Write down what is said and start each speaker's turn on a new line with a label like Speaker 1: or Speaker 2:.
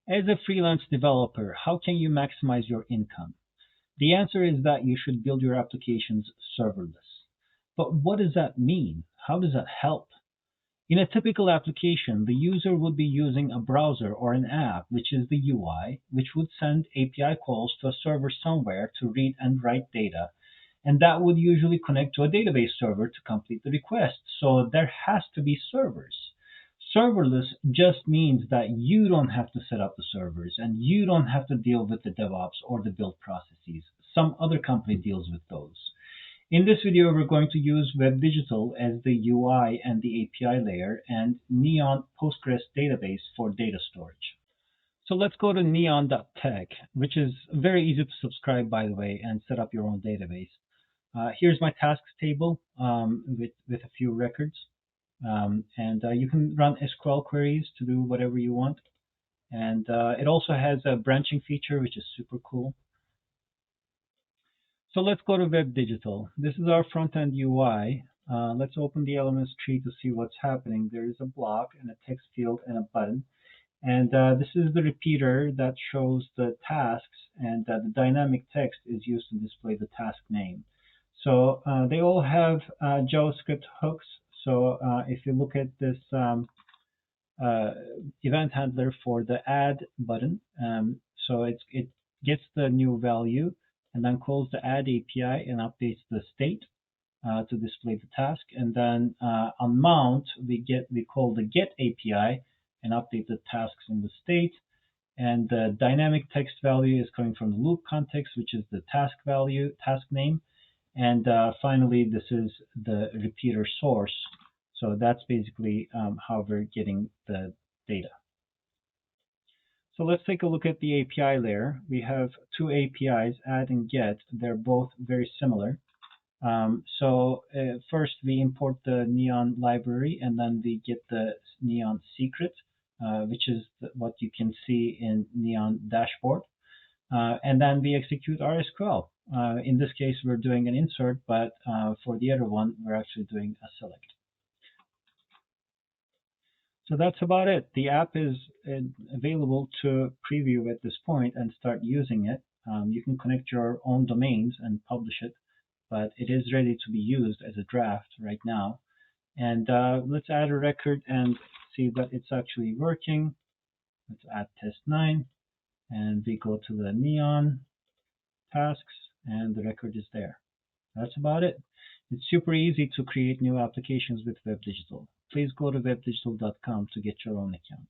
Speaker 1: As a freelance developer, how can you maximize your income? The answer is that you should build your applications serverless. But what does that mean? How does that help? In a typical application, the user would be using a browser or an app, which is the UI, which would send API calls to a server somewhere to read and write data. And that would usually connect to a database server to complete the request. So there has to be servers. Serverless just means that you don't have to set up the servers and you don't have to deal with the DevOps or the build processes. Some other company deals with those. In this video, we're going to use WebDigital as the UI and the API layer and Neon Postgres database for data storage. So let's go to neon.tech, which is very easy to subscribe, by the way, and set up your own database. Here's my tasks table with a few records. You can run SQL queries to do whatever you want. And it also has a branching feature, which is super cool. So let's go to WebDigital. This is our front-end UI. Let's open the elements tree to see what's happening. There is a block and a text field and a button. And this is the repeater that shows the tasks, and the dynamic text is used to display the task name. So they all have JavaScript hooks. So if you look at this event handler for the add button, so it gets the new value and then calls the add API and updates the state to display the task. And then on mount, we call the get API and update the tasks in the state. And the dynamic text value is coming from the loop context, which is the task value, task name. And finally, this is the repeater source. So that's basically how we're getting the data. So let's take a look at the API layer. We have two APIs, add and get. They're both very similar. First we import the Neon library, and then we get the Neon secret, which is what you can see in Neon dashboard. And then we execute our SQL. In this case, we're doing an insert, but for the other one, we're actually doing a select. So that's about it. The app is available to preview at this point and start using it. You can connect your own domains and publish it, but it is ready to be used as a draft right now. And let's add a record and see that it's actually working. Let's add test 9, and we go to the Neon tasks, and the record is there. That's about it. It's super easy to create new applications with WebDigital. Please go to webdigital.com to get your own account.